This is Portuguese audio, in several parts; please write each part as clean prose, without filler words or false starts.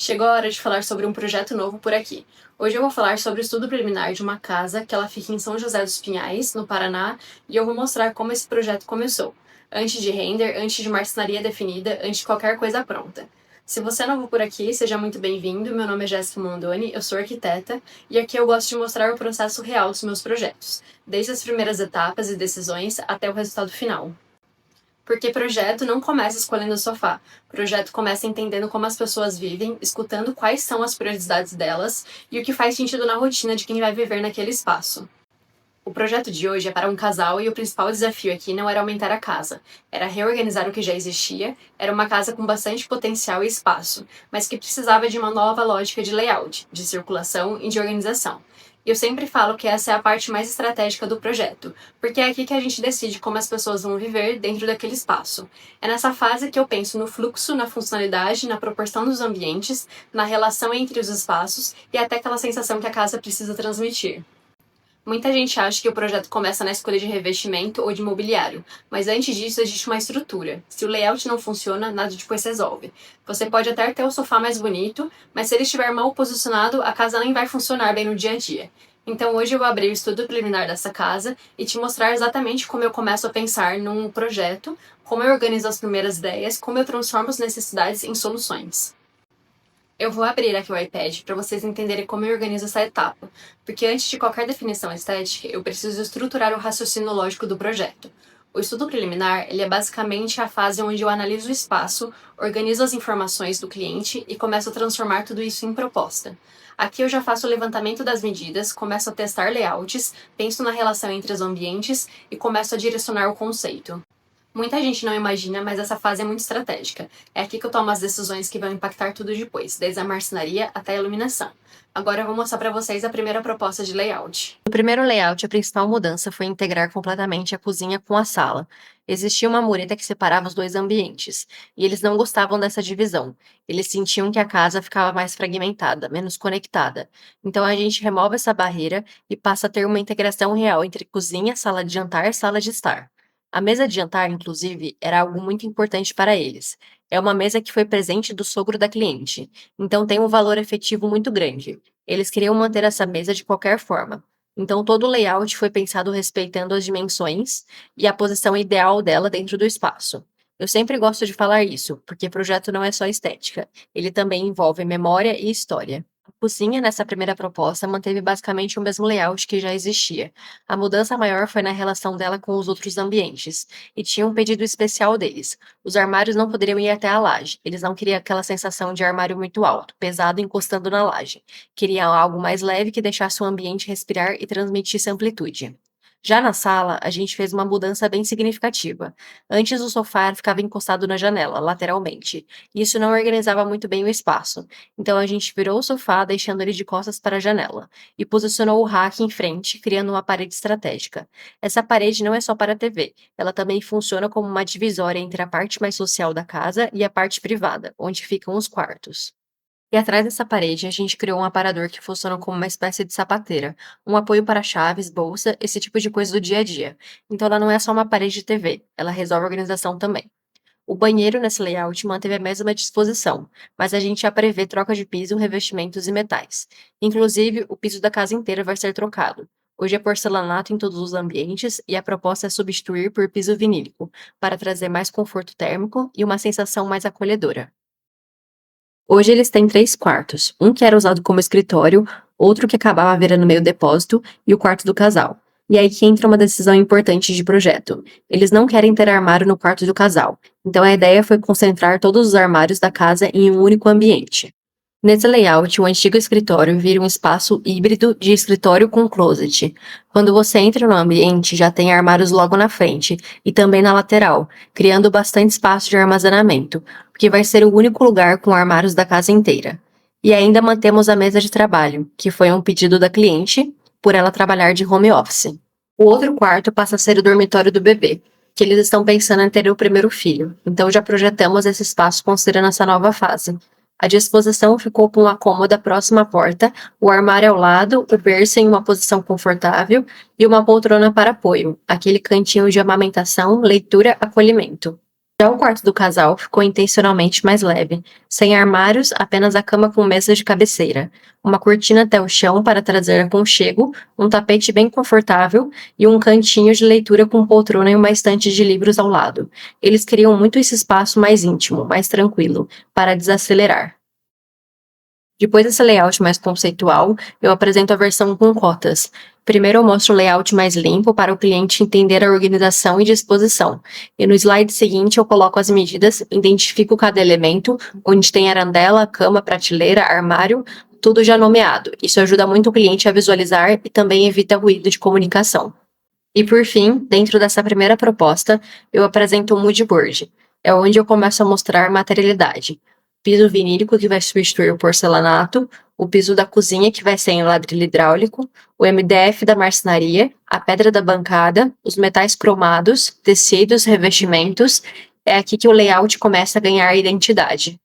Chegou a hora de falar sobre um projeto novo por aqui. Hoje eu vou falar sobre o estudo preliminar de uma casa que ela fica em São José dos Pinhais, no Paraná, e eu vou mostrar como esse projeto começou. Antes de render, antes de marcenaria definida, antes de qualquer coisa pronta. Se você é novo por aqui, seja muito bem-vindo. Meu nome é Jéssica Mondoni, eu sou arquiteta, e aqui eu gosto de mostrar o processo real dos meus projetos, desde as primeiras etapas e decisões até o resultado final. Porque projeto não começa escolhendo o sofá. Projeto começa entendendo como as pessoas vivem, escutando quais são as prioridades delas e o que faz sentido na rotina de quem vai viver naquele espaço. O projeto de hoje é para um casal e o principal desafio aqui não era aumentar a casa, era reorganizar o que já existia. Era uma casa com bastante potencial e espaço, mas que precisava de uma nova lógica de layout, de circulação e de organização. E eu sempre falo que essa é a parte mais estratégica do projeto, porque é aqui que a gente decide como as pessoas vão viver dentro daquele espaço. É nessa fase que eu penso no fluxo, na funcionalidade, na proporção dos ambientes, na relação entre os espaços e até aquela sensação que a casa precisa transmitir. Muita gente acha que o projeto começa na escolha de revestimento ou de mobiliário, mas antes disso existe uma estrutura. Se o layout não funciona, nada depois se resolve. Você pode até ter o sofá mais bonito, mas se ele estiver mal posicionado, a casa nem vai funcionar bem no dia a dia. Então hoje eu vou abrir o estudo preliminar dessa casa e te mostrar exatamente como eu começo a pensar num projeto, como eu organizo as primeiras ideias, como eu transformo as necessidades em soluções. Eu vou abrir aqui o iPad para vocês entenderem como eu organizo essa etapa, porque antes de qualquer definição estética, eu preciso estruturar o raciocínio lógico do projeto. O estudo preliminar, ele é basicamente a fase onde eu analiso o espaço, organizo as informações do cliente e começo a transformar tudo isso em proposta. Aqui eu já faço o levantamento das medidas, começo a testar layouts, penso na relação entre os ambientes e começo a direcionar o conceito. Muita gente não imagina, mas essa fase é muito estratégica. É aqui que eu tomo as decisões que vão impactar tudo depois, desde a marcenaria até a iluminação. Agora eu vou mostrar para vocês a primeira proposta de layout. No primeiro layout, a principal mudança foi integrar completamente a cozinha com a sala. Existia uma mureta que separava os dois ambientes, e eles não gostavam dessa divisão. Eles sentiam que a casa ficava mais fragmentada, menos conectada. Então a gente remove essa barreira e passa a ter uma integração real entre cozinha, sala de jantar e sala de estar. A mesa de jantar, inclusive, era algo muito importante para eles. É uma mesa que foi presente do sogro da cliente, então tem um valor efetivo muito grande. Eles queriam manter essa mesa de qualquer forma. Então, todo o layout foi pensado respeitando as dimensões e a posição ideal dela dentro do espaço. Eu sempre gosto de falar isso, porque projeto não é só estética, ele também envolve memória e história. A cozinha, nessa primeira proposta, manteve basicamente o mesmo layout que já existia. A mudança maior foi na relação dela com os outros ambientes, e tinha um pedido especial deles. Os armários não poderiam ir até a laje, eles não queriam aquela sensação de armário muito alto, pesado encostando na laje. Queria algo mais leve que deixasse o ambiente respirar e transmitisse amplitude. Já na sala, a gente fez uma mudança bem significativa. Antes, o sofá ficava encostado na janela, lateralmente, e isso não organizava muito bem o espaço. Então, a gente virou o sofá, deixando ele de costas para a janela, e posicionou o rack em frente, criando uma parede estratégica. Essa parede não é só para a TV, ela também funciona como uma divisória entre a parte mais social da casa e a parte privada, onde ficam os quartos. E atrás dessa parede, a gente criou um aparador que funciona como uma espécie de sapateira, um apoio para chaves, bolsa, esse tipo de coisa do dia a dia. Então ela não é só uma parede de TV, ela resolve a organização também. O banheiro nesse layout manteve a mesma disposição, mas a gente já prevê troca de piso, revestimentos e metais. Inclusive, o piso da casa inteira vai ser trocado. Hoje é porcelanato em todos os ambientes e a proposta é substituir por piso vinílico, para trazer mais conforto térmico e uma sensação mais acolhedora. Hoje eles têm 3 quartos, um que era usado como escritório, outro que acabava virando meio depósito e o quarto do casal. E aí que entra uma decisão importante de projeto. Eles não querem ter armário no quarto do casal, então a ideia foi concentrar todos os armários da casa em um único ambiente. Nesse layout, o antigo escritório vira um espaço híbrido de escritório com closet. Quando você entra no ambiente, já tem armários logo na frente e também na lateral, criando bastante espaço de armazenamento, porque vai ser o único lugar com armários da casa inteira. E ainda mantemos a mesa de trabalho, que foi um pedido da cliente, por ela trabalhar de home office. O outro quarto passa a ser o dormitório do bebê, que eles estão pensando em ter o primeiro filho, então já projetamos esse espaço considerando essa nova fase. A disposição ficou com uma cômoda próxima à porta, o armário ao lado, o berço em uma posição confortável e uma poltrona para apoio, aquele cantinho de amamentação, leitura, acolhimento. Já o quarto do casal ficou intencionalmente mais leve, sem armários, apenas a cama com mesa de cabeceira, uma cortina até o chão para trazer aconchego, um tapete bem confortável e um cantinho de leitura com poltrona e uma estante de livros ao lado. Eles queriam muito esse espaço mais íntimo, mais tranquilo, para desacelerar. Depois desse layout mais conceitual, eu apresento a versão com cotas. Primeiro eu mostro um layout mais limpo para o cliente entender a organização e disposição. E no slide seguinte eu coloco as medidas, identifico cada elemento, onde tem arandela, cama, prateleira, armário, tudo já nomeado. Isso ajuda muito o cliente a visualizar e também evita ruído de comunicação. E por fim, dentro dessa primeira proposta, eu apresento o mood board. É onde eu começo a mostrar materialidade. Piso vinílico que vai substituir o porcelanato, o piso da cozinha que vai ser em ladrilho hidráulico, o MDF da marcenaria, a pedra da bancada, os metais cromados, tecidos, revestimentos. É aqui que o layout começa a ganhar identidade.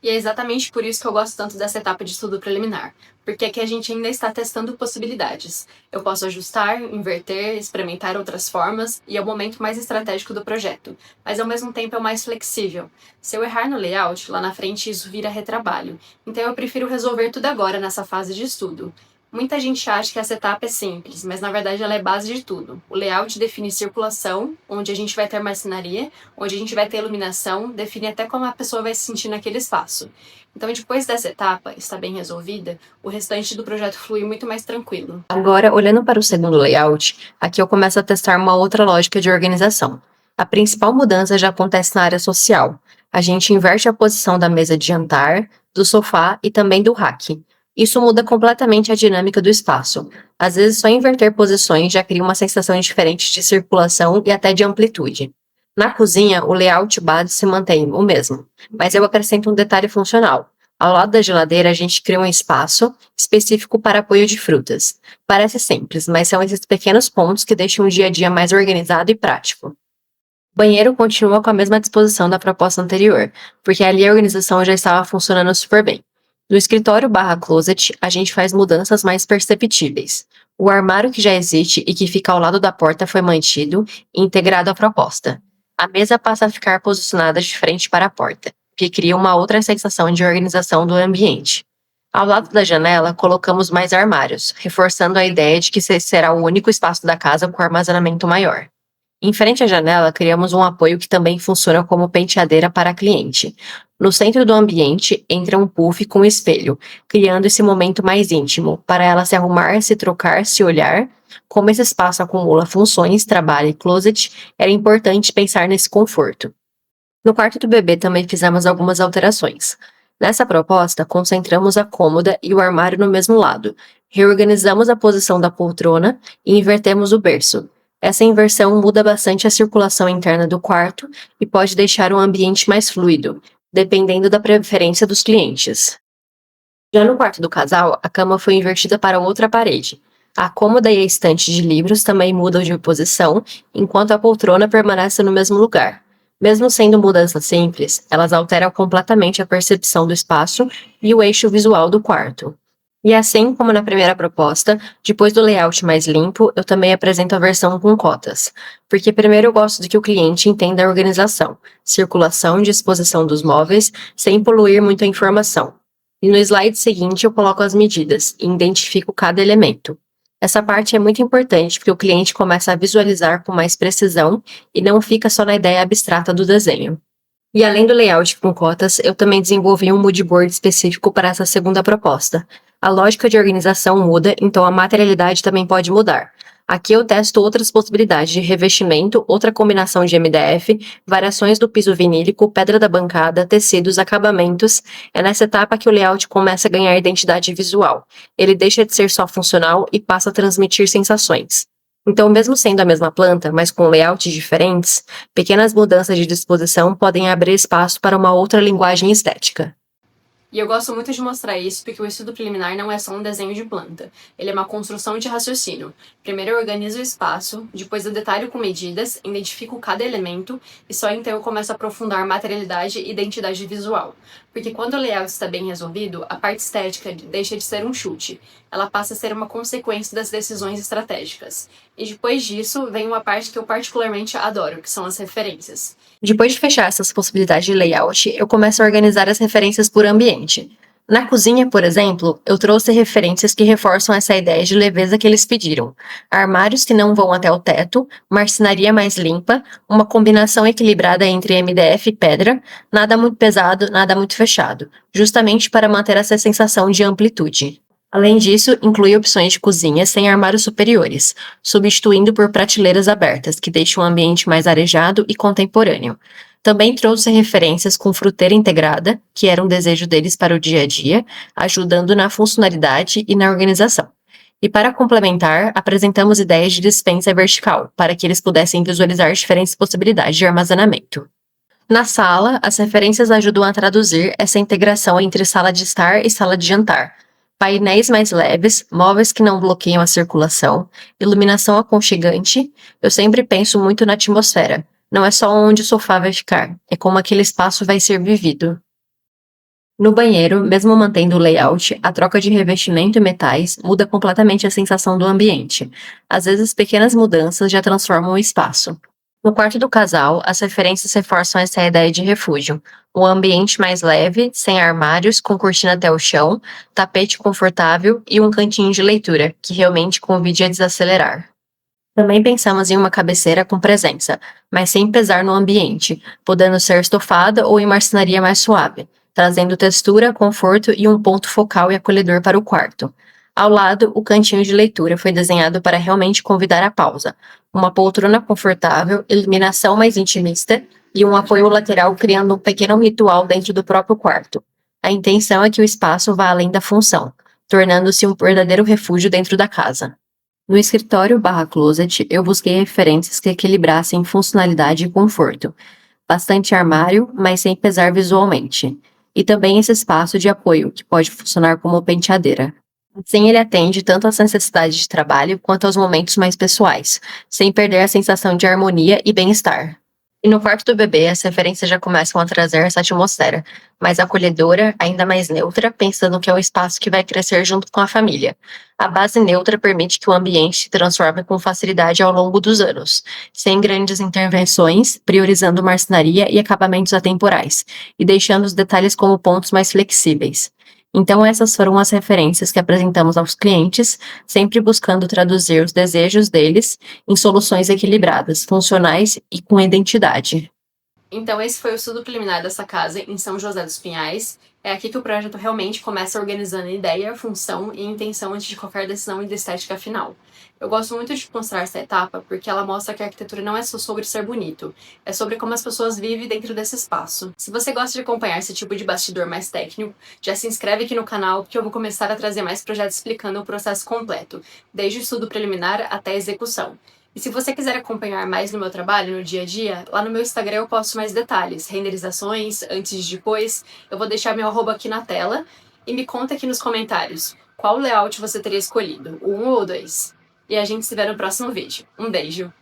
E é exatamente por isso que eu gosto tanto dessa etapa de estudo preliminar, porque aqui a gente ainda está testando possibilidades. Eu posso ajustar, inverter, experimentar outras formas, e é o momento mais estratégico do projeto, mas ao mesmo tempo é o mais flexível. Se eu errar no layout, lá na frente isso vira retrabalho, então eu prefiro resolver tudo agora nessa fase de estudo. Muita gente acha que essa etapa é simples, mas na verdade ela é base de tudo. O layout define circulação, onde a gente vai ter marcenaria, onde a gente vai ter iluminação, define até como a pessoa vai se sentir naquele espaço. Então, depois dessa etapa está bem resolvida, o restante do projeto flui muito mais tranquilo. Agora, olhando para o segundo layout, aqui eu começo a testar uma outra lógica de organização. A principal mudança já acontece na área social. A gente inverte a posição da mesa de jantar, do sofá e também do rack. Isso muda completamente a dinâmica do espaço. Às vezes, só inverter posições já cria uma sensação diferente de circulação e até de amplitude. Na cozinha, o layout base se mantém o mesmo, mas eu acrescento um detalhe funcional. Ao lado da geladeira, a gente cria um espaço específico para apoio de frutas. Parece simples, mas são esses pequenos pontos que deixam o dia a dia mais organizado e prático. O banheiro continua com a mesma disposição da proposta anterior, porque ali a organização já estava funcionando super bem. No escritório/closet, a gente faz mudanças mais perceptíveis. O armário que já existe e que fica ao lado da porta foi mantido e integrado à proposta. A mesa passa a ficar posicionada de frente para a porta, que cria uma outra sensação de organização do ambiente. Ao lado da janela, colocamos mais armários, reforçando a ideia de que esse será o único espaço da casa com armazenamento maior. Em frente à janela, criamos um apoio que também funciona como penteadeira para a cliente. No centro do ambiente, entra um puff com espelho, criando esse momento mais íntimo, para ela se arrumar, se trocar, se olhar. Como esse espaço acumula funções, trabalho e closet, era importante pensar nesse conforto. No quarto do bebê também fizemos algumas alterações. Nessa proposta, concentramos a cômoda e o armário no mesmo lado, reorganizamos a posição da poltrona e invertemos o berço. Essa inversão muda bastante a circulação interna do quarto e pode deixar o ambiente mais fluido, dependendo da preferência dos clientes. Já no quarto do casal, a cama foi invertida para outra parede. A cômoda e a estante de livros também mudam de posição, enquanto a poltrona permanece no mesmo lugar. Mesmo sendo mudanças simples, elas alteram completamente a percepção do espaço e o eixo visual do quarto. E assim como na primeira proposta, depois do layout mais limpo, eu também apresento a versão com cotas. Porque primeiro eu gosto de que o cliente entenda a organização, circulação e disposição dos móveis, sem poluir muito a informação. E no slide seguinte eu coloco as medidas e identifico cada elemento. Essa parte é muito importante porque o cliente começa a visualizar com mais precisão e não fica só na ideia abstrata do desenho. E além do layout com cotas, eu também desenvolvi um mood board específico para essa segunda proposta. A lógica de organização muda, então a materialidade também pode mudar. Aqui eu testo outras possibilidades de revestimento, outra combinação de MDF, variações do piso vinílico, pedra da bancada, tecidos, acabamentos. É nessa etapa que o layout começa a ganhar identidade visual. Ele deixa de ser só funcional e passa a transmitir sensações. Então, mesmo sendo a mesma planta, mas com layouts diferentes, pequenas mudanças de disposição podem abrir espaço para uma outra linguagem estética. E eu gosto muito de mostrar isso porque o estudo preliminar não é só um desenho de planta. Ele é uma construção de raciocínio. Primeiro eu organizo o espaço, depois eu detalho com medidas, identifico cada elemento e só então eu começo a aprofundar materialidade e identidade visual. Porque quando o layout está bem resolvido, a parte estética deixa de ser um chute, ela passa a ser uma consequência das decisões estratégicas. E depois disso, vem uma parte que eu particularmente adoro, que são as referências. Depois de fechar essas possibilidades de layout, eu começo a organizar as referências por ambiente. Na cozinha, por exemplo, eu trouxe referências que reforçam essa ideia de leveza que eles pediram. Armários que não vão até o teto, marcenaria mais limpa, uma combinação equilibrada entre MDF e pedra, nada muito pesado, nada muito fechado, justamente para manter essa sensação de amplitude. Além disso, inclui opções de cozinha sem armários superiores, substituindo por prateleiras abertas, que deixam o ambiente mais arejado e contemporâneo. Também trouxe referências com fruteira integrada, que era um desejo deles para o dia a dia, ajudando na funcionalidade e na organização. E para complementar, apresentamos ideias de despensa vertical, para que eles pudessem visualizar diferentes possibilidades de armazenamento. Na sala, as referências ajudam a traduzir essa integração entre sala de estar e sala de jantar. Painéis mais leves, móveis que não bloqueiam a circulação, iluminação aconchegante. Eu sempre penso muito na atmosfera. Não é só onde o sofá vai ficar, é como aquele espaço vai ser vivido. No banheiro, mesmo mantendo o layout, a troca de revestimento e metais muda completamente a sensação do ambiente. Às vezes, pequenas mudanças já transformam o espaço. No quarto do casal, as referências reforçam essa ideia de refúgio. Um ambiente mais leve, sem armários, com cortina até o chão, tapete confortável e um cantinho de leitura, que realmente convide a desacelerar. Também pensamos em uma cabeceira com presença, mas sem pesar no ambiente, podendo ser estofada ou em marcenaria mais suave, trazendo textura, conforto e um ponto focal e acolhedor para o quarto. Ao lado, o cantinho de leitura foi desenhado para realmente convidar a pausa. Uma poltrona confortável, iluminação mais intimista e um apoio lateral criando um pequeno ritual dentro do próprio quarto. A intenção é que o espaço vá além da função, tornando-se um verdadeiro refúgio dentro da casa. No escritório/closet, eu busquei referências que equilibrassem funcionalidade e conforto. Bastante armário, mas sem pesar visualmente. E também esse espaço de apoio, que pode funcionar como penteadeira. Assim, ele atende tanto às necessidades de trabalho quanto aos momentos mais pessoais, sem perder a sensação de harmonia e bem-estar. E no quarto do bebê, as referências já começam a trazer essa atmosfera, mais acolhedora, ainda mais neutra, pensando que é um espaço que vai crescer junto com a família. A base neutra permite que o ambiente se transforme com facilidade ao longo dos anos, sem grandes intervenções, priorizando marcenaria e acabamentos atemporais, e deixando os detalhes como pontos mais flexíveis. Então, essas foram as referências que apresentamos aos clientes, sempre buscando traduzir os desejos deles em soluções equilibradas, funcionais e com identidade. Então esse foi o estudo preliminar dessa casa em São José dos Pinhais. É aqui que o projeto realmente começa organizando a ideia, função e intenção antes de qualquer decisão de estética final. Eu gosto muito de mostrar essa etapa porque ela mostra que a arquitetura não é só sobre ser bonito, é sobre como as pessoas vivem dentro desse espaço. Se você gosta de acompanhar esse tipo de bastidor mais técnico, já se inscreve aqui no canal porque eu vou começar a trazer mais projetos explicando o processo completo, desde o estudo preliminar até a execução. E se você quiser acompanhar mais no meu trabalho, no dia a dia, lá no meu Instagram eu posto mais detalhes, renderizações, antes e depois. Eu vou deixar meu arroba aqui na tela e me conta aqui nos comentários qual layout você teria escolhido, o 1 ou o 2. E a gente se vê no próximo vídeo. Um beijo!